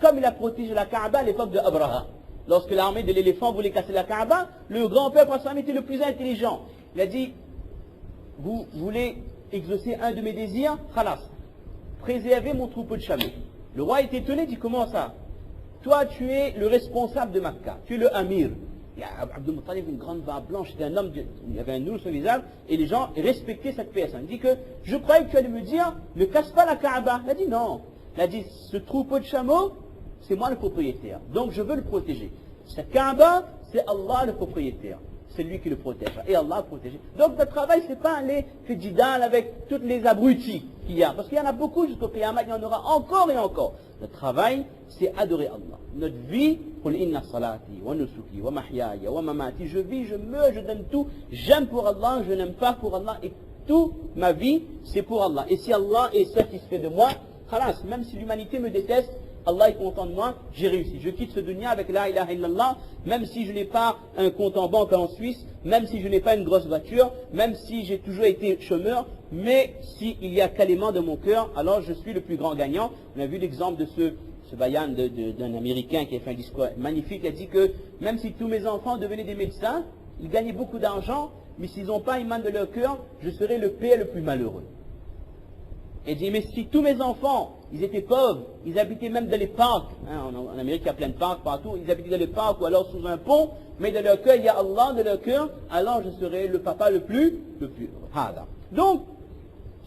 comme il a protégé la Kaaba à l'époque de Abraha. Lorsque l'armée de l'éléphant voulait casser la Kaaba, le grand-père Prophète était le plus intelligent. Il a dit, vous voulez exaucer un de mes désirs? Khalas, préservez mon troupeau de chameaux. Le roi est étonné, dit, comment ça? Toi, tu es le responsable de Makkah, tu es le Amir. Il y a Abdul Muttalib, une grande barbe blanche, c'était un homme, il y avait un nour sur le visage, et les gens respectaient cette personne. Il dit que, je croyais que tu allais me dire, ne casse pas la Kaaba. Il a dit non. Il a dit, ce troupeau de chameaux, c'est moi le propriétaire. Donc je veux le protéger. Cette Kaaba, c'est Allah le propriétaire. C'est lui qui le protège. Et Allah le protège. Donc notre travail, c'est pas aller faire jidal avec toutes les abrutis qu'il y a. Parce qu'il y en a beaucoup jusqu'au Qiyamah, il y en aura encore et encore. Notre travail, c'est adorer Allah. Notre vie, qul inna salati, wa nusuki, wa mahyaya, wa mamati. Je vis, je meurs, je donne tout. J'aime pour Allah, je n'aime pas pour Allah. Et toute ma vie, c'est pour Allah. Et si Allah est satisfait de moi, khalas, même si l'humanité me déteste, Allah est content de moi, j'ai réussi. Je quitte ce dunya avec la ilaha illallah, même si je n'ai pas un compte en banque en Suisse, même si je n'ai pas une grosse voiture, même si j'ai toujours été chômeur, mais s'il y a calaiement de mon cœur, alors je suis le plus grand gagnant. On a vu l'exemple de ce bayan d'un Américain qui a fait un discours magnifique. Il a dit que même si tous mes enfants devenaient des médecins, ils gagnaient beaucoup d'argent, mais s'ils n'ont pas iman de leur cœur, je serai le père le plus malheureux. Et dit, mais si tous mes enfants, ils étaient pauvres, ils habitaient même dans les parcs, hein, en Amérique il y a plein de parcs partout, ils habitaient dans les parcs ou alors sous un pont, mais dans leur cœur il y a Allah dans leur cœur, alors je serai le papa le plus hada. Donc,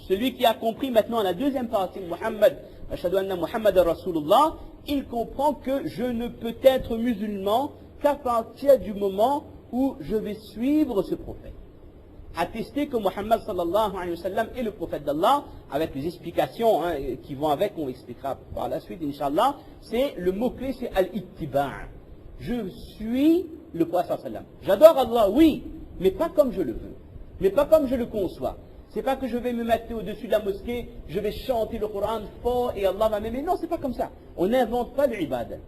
celui qui a compris maintenant la deuxième partie de Muhammad, Ashhadu anna Muhammad Rasulullah, il comprend que je ne peux être musulman qu'à partir du moment où je vais suivre ce prophète. Attester que Muhammad sallallahu alayhi wa sallam est le prophète d'Allah, avec les explications qui vont avec, on expliquera par la suite, Inch'Allah, c'est le mot-clé, c'est al-ittiba'. Je suis le prophète sallallahu alayhi wa sallam. J'adore Allah, oui, mais pas comme je le veux, mais pas comme je le conçois. C'est pas que je vais me mettre au-dessus de la mosquée, je vais chanter le Coran fort et Allah va m'aimer. Non, c'est pas comme ça. On n'invente pas l'ibad.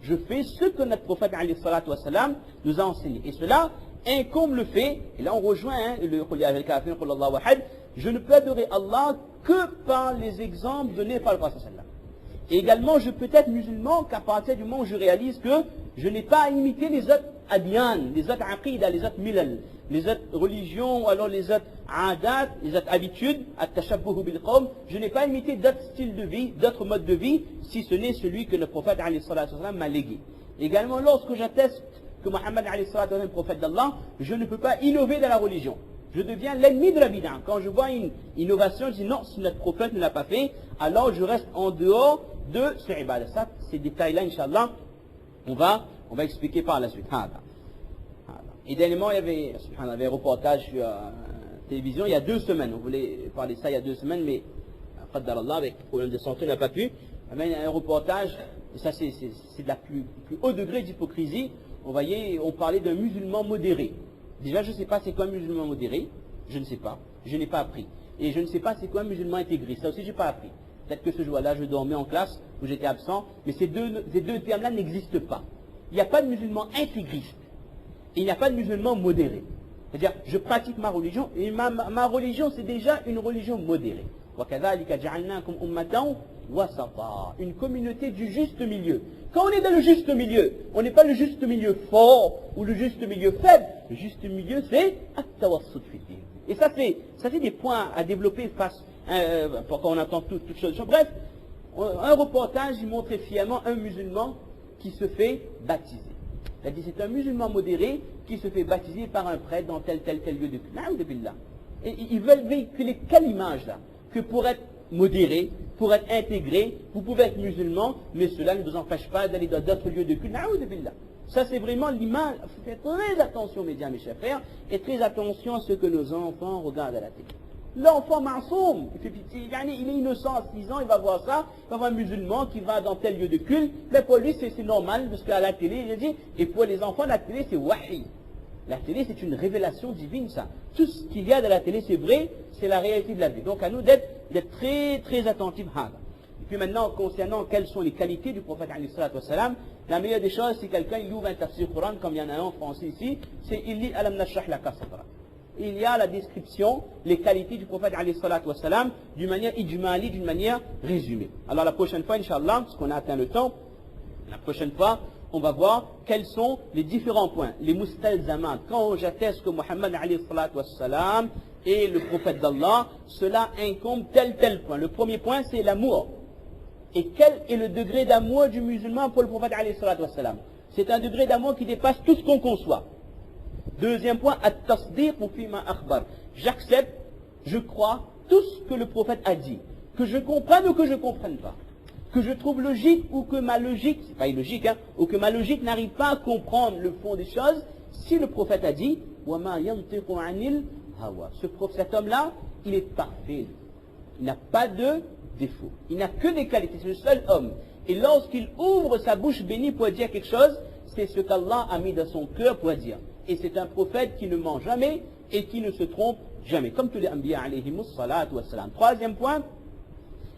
Je fais ce que notre prophète alayhi salatu wa sallam nous a enseigné. Et cela incombe le fait, et là on rejoint le Qul ya ayyuhal kafirun qul Allahu ahad, je ne peux adorer Allah que par les exemples donnés par le prophète sallallahu alayhi wa sallam. Et également, je peux être musulman qu'à partir du moment où je réalise que je n'ai pas à imiter les autres adyan, les autres aqidah, les autres milal, les autres religions, ou alors les autres adat, les autres habitudes, at-tashabbuhu bil qawm, je n'ai pas à imiter d'autres styles de vie, d'autres modes de vie, si ce n'est celui que le prophète alayhi salatu wa sallam m'a légué. Également, lorsque j'atteste que Muhammad alayhi salatu wa sallam est le prophète d'Allah, je ne peux pas innover dans la religion. Je deviens l'ennemi de la bid'a. Quand je vois une innovation, je dis non, si notre prophète ne l'a pas fait, alors je reste en dehors de ce ibadah. Ça, ces détails-là, Inch'Allah, on va expliquer par la suite. Et dernièrement, il y avait un reportage sur la télévision il y a 2 semaines. On voulait parler de ça il y a 2 semaines, mais Qaddarallah, avec problème de santé, on n'a pas pu. Il y a un reportage, et ça c'est de la plus haut degré d'hypocrisie. On parlait d'un musulman modéré. Déjà, je ne sais pas c'est quoi un musulman modéré. Je ne sais pas. Je n'ai pas appris. Et je ne sais pas c'est quoi un musulman intégré. Ça aussi, je n'ai pas appris. Peut-être que ce jour-là, je dormais en classe où j'étais absent. Mais ces deux termes-là n'existent pas. Il n'y a pas de musulman intégriste. Et il n'y a pas de musulman modéré. C'est-à-dire, je pratique ma religion. Et ma religion, c'est déjà une religion modérée. Une communauté du juste milieu. Quand on est dans le juste milieu, on n'est pas le juste milieu fort ou le juste milieu faible. Le juste milieu, c'est at-tawassut fi din. Et ça c'est des points à développer face quand on entend toutes choses. Bref, un reportage, il montrait fièrement un musulman qui se fait baptiser. C'est-à-dire, c'est un musulman modéré qui se fait baptiser par un prêtre dans tel lieu de culte. Et ils veulent véhiculer quelle image là? Que pour être modéré, pour être intégré, vous pouvez être musulman, mais cela ne vous empêche pas d'aller dans d'autres lieux de culte. Ça, c'est vraiment l'image. Faites très attention aux médias, mes chers frères, et très attention à ce que nos enfants regardent à la télé. L'enfant masoum, il est innocent à 6 ans, il va voir ça, il va voir un musulman qui va dans tel lieu de culte, mais pour lui, c'est normal, parce qu'à la télé, il dit, et pour les enfants, la télé, c'est wahi. La télé, c'est une révélation divine, ça. Tout ce qu'il y a dans la télé, c'est vrai, c'est la réalité de la vie. Donc, à nous d'être très, très attentifs. Et puis maintenant, concernant quelles sont les qualités du prophète, la meilleure des choses, si quelqu'un il ouvre un tafsir Coran, comme il y en a un en français ici, c'est il lit Alam nashrah laka sadrak. il y a la description, les qualités du prophète alayhi salatu wassalam, d'une manière ijmali, d'une manière résumée. Alors la prochaine fois, Inch'Allah, parce qu'on a atteint le temps, la prochaine fois, on va voir quels sont les différents points, les mustalzamat. Quand j'atteste que Muhammad alayhi salatu wassalam est le prophète d'Allah, cela incombe tel point. Le premier point, c'est l'amour. Et quel est le degré d'amour du musulman pour le prophète alayhi salatu wassalam? C'est un degré d'amour qui dépasse tout ce qu'on conçoit. Deuxième point, at-tasdiq fi ma akhbar. J'accepte, je crois tout ce que le prophète a dit, que je comprenne ou que je ne comprenne pas, que je trouve logique ou que ma logique, c'est pas illogique, ou que ma logique n'arrive pas à comprendre le fond des choses. Si le prophète a dit, wa ma yantiqu anil hawa, cet homme-là, il est parfait, il n'a pas de défaut, il n'a que des qualités, c'est le seul homme. Et lorsqu'il ouvre sa bouche bénie pour dire quelque chose, c'est ce qu'Allah a mis dans son cœur pour dire. Et c'est un prophète qui ne ment jamais et qui ne se trompe jamais, comme tous les Anbiya alayhimus salatu wassalam. Troisième point,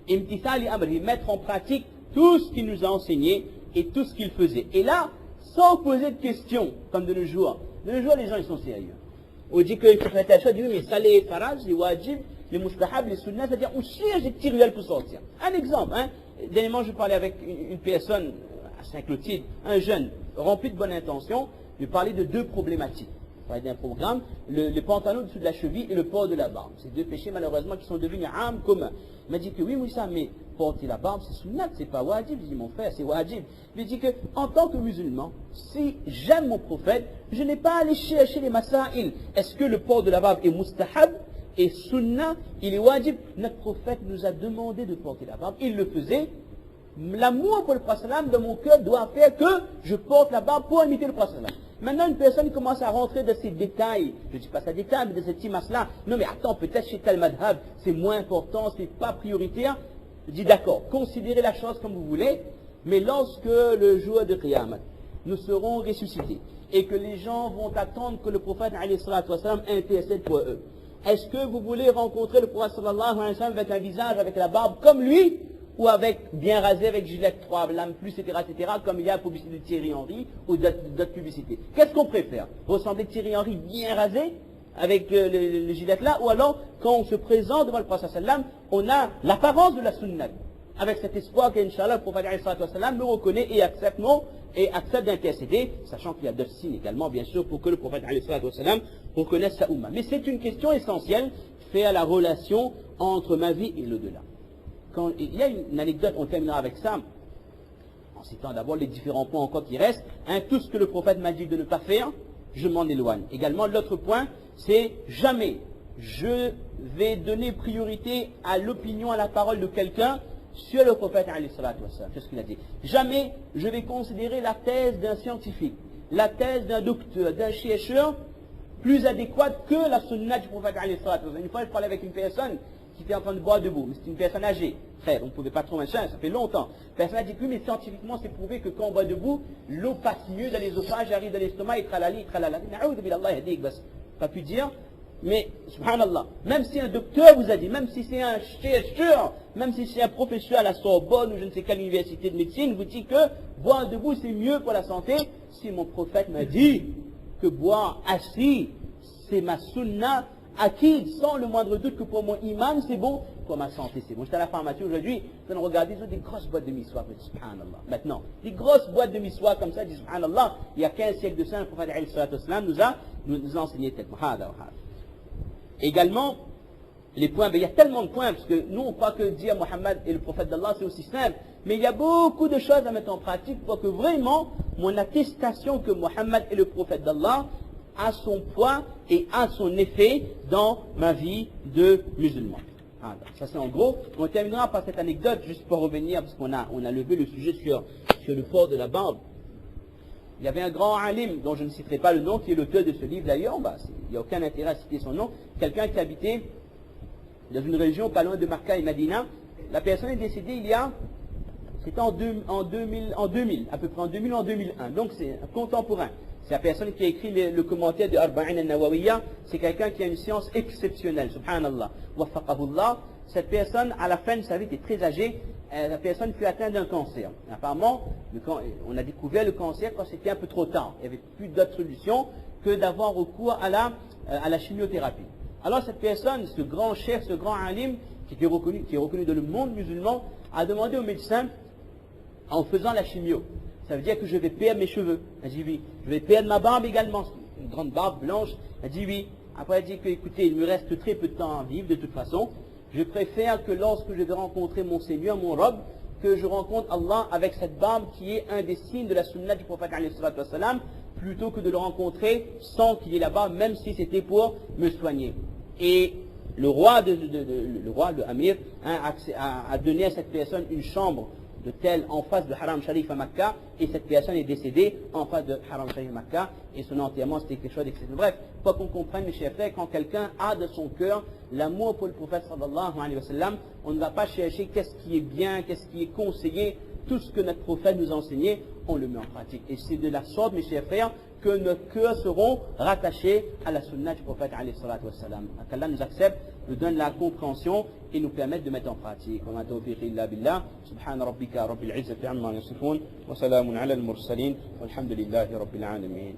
imtithali amri, mettre en pratique tout ce qu'il nous a enseigné et tout ce qu'il faisait. Et là, sans poser de questions, comme de nos jours. De nos jours, les gens, ils sont sérieux. On dit qu'il faut faire telle chose, on dit oui, mais ça, les faraj, les wajib, les mustahab, les sunnah, c'est-à-dire on cherche des petits ruelles pour sortir. Un exemple, dernièrement, je parlais avec une personne à Saint-Clotilde, un jeune, rempli de bonnes intentions, je parlais de deux problématiques. Je parlais d'un programme, le pantalon au-dessus de la cheville et le port de la barbe. Ces deux péchés, malheureusement, qui sont devenus âmes communs. Il m'a dit que oui, ça, mais porter la barbe, c'est sunnat, c'est pas wajib. Je dis, mon frère, c'est wajib. Il m'a dit que, en tant que musulman, si j'aime mon prophète, je n'ai pas à aller chercher les masail. Est-ce que le port de la barbe est mustahab et sunnah, il est wajib? Notre prophète nous a demandé de porter la barbe. Il le faisait. L'amour pour le prophète dans mon cœur doit faire que je porte la barbe pour imiter le prophète. Maintenant, une personne commence à rentrer dans ces détails. Je ne dis pas ça détail, mais dans ces petits masses-là. Non, mais attends, peut-être chez tel madhab, c'est moins important, c'est pas prioritaire. Je dis d'accord, considérez la chose comme vous voulez, mais lorsque le jour de Qiyamah, nous serons ressuscités, et que les gens vont attendre que le prophète alayhi salatu wassalam intercède pour eux. Est-ce que vous voulez rencontrer le prophète sallallahu alayhi wa sallam avec un visage, avec la barbe comme lui, ou avec bien rasé, avec Gillette 3, lame plus, etc., comme il y a la publicité de Thierry Henry ou d'autres publicités? Qu'est-ce qu'on préfère? Ressembler à Thierry Henry bien rasé, avec le Gillette là, ou alors, quand on se présente devant le prophète sallam, on a l'apparence de la sunnah, avec cet espoir qu'Inch'Allah, le prophète sallam nous reconnaît et accepte d'intercéder, sachant qu'il y a d'autres signes également, bien sûr, pour que le prophète sallam reconnaisse sa umma. Mais c'est une question essentielle, fait à la relation entre ma vie et l'au-delà. Il y a une anecdote, on terminera avec ça, en citant d'abord les différents points encore qui restent. Tout ce que le prophète m'a dit de ne pas faire, je m'en éloigne. Également, l'autre point, c'est jamais je vais donner priorité à l'opinion, à la parole de quelqu'un sur le prophète alayhi salatu wassalam. C'est ce qu'il a dit. Jamais je vais considérer la thèse d'un scientifique, la thèse d'un docteur, d'un chercheur, plus adéquate que la sunna du prophète alayhi salatu wassalam. Une fois, je parlais avec une personne qui était en train de boire debout, mais c'était une personne âgée. Frère, on ne pouvait pas trop machin, ça fait longtemps. La personne a dit que oui, mais scientifiquement, c'est prouvé que quand on boit debout, l'eau passe mieux dans les esophages, arrive dans l'estomac, et tralali, tralala. Pas pu dire, mais, subhanallah, même si un docteur vous a dit, même si c'est un chercheur, même si c'est un professeur à la Sorbonne ou je ne sais quelle université de médecine, vous dit que boire debout c'est mieux pour la santé, si mon prophète m'a dit que boire assis, c'est ma sunna, acquis sans le moindre doute que pour mon iman c'est bon, pour ma santé c'est bon. J'étais à la pharmacie aujourd'hui, je viens de regarder, ils ont des grosses boîtes de miswak, subhanallah. Maintenant, des grosses boîtes de miswak comme ça, je dis subhanallah, il y a 15 siècles de ça, le prophète alayhi salatu wassalam nous a enseigné tel. Également, les points, il y a tellement de points, parce que nous on ne croit que dire Mohammed et le prophète d'Allah c'est aussi simple, mais il y a beaucoup de choses à mettre en pratique pour que vraiment mon attestation que Mohammed est le prophète d'Allah a son poids et a son effet dans ma vie de musulman. Ça c'est en gros. On terminera par cette anecdote, juste pour revenir, parce qu'on a levé le sujet sur le port de la barbe. Il y avait un grand alim, dont je ne citerai pas le nom, qui est l'auteur de ce livre d'ailleurs, il n'y a aucun intérêt à citer son nom, quelqu'un qui habitait dans une région pas loin de Marca et Medina. La personne est décédée c'était en 2000, à peu près en 2000 ou en 2001, donc c'est un contemporain. C'est la personne qui a écrit le commentaire de Arba'in al-Nawawiyya. C'est quelqu'un qui a une science exceptionnelle. Subhanallah. Waffaqahullah. Cette personne, à la fin de sa vie, était très âgée. La personne fut atteinte d'un cancer. Apparemment, on a découvert le cancer quand c'était un peu trop tard. Il n'y avait plus d'autre solution que d'avoir recours à la chimiothérapie. Alors cette personne, ce grand chef, ce grand alim, qui est reconnu dans le monde musulman, a demandé au médecin, en faisant la chimio, ça veut dire que je vais perdre mes cheveux. Elle dit oui. Je vais perdre ma barbe également, une grande barbe blanche. Elle dit oui. Après elle dit que, écoutez, il me reste très peu de temps à vivre de toute façon. Je préfère que lorsque je vais rencontrer mon Seigneur, mon Rob, que je rencontre Allah avec cette barbe qui est un des signes de la sunna du prophète plutôt que de le rencontrer sans qu'il ait la barbe, même si c'était pour me soigner. Et le roi, le Amir, a donné à cette personne une chambre de telle en face de Haram Sharif à Makkah, et cette personne est décédée en face de Haram Sharif à Makkah, et son enterrement c'était quelque chose d'exceptionnel. Bref, pour qu'on comprenne, mes chers frères, quand quelqu'un a de son cœur l'amour pour le prophète sallallahu alayhi wa sallam, on ne va pas chercher qu'est-ce qui est bien, qu'est-ce qui est conseillé, tout ce que notre prophète nous a enseigné, on le met en pratique. Et c'est de la sorte, mes chers frères, que nos cœurs seront rattachés à la sunna du prophète alayhi salatu wa sallam. Qu'Allah nous accepte, nous donne la compréhension et nous permette de mettre en pratique. Wa ma tawfiqi illa billah. Subhana rabbika rabbil izzati amma yasifun. Wa salamun ala al-mursalin. Walhamdulillahi rabbil alamin.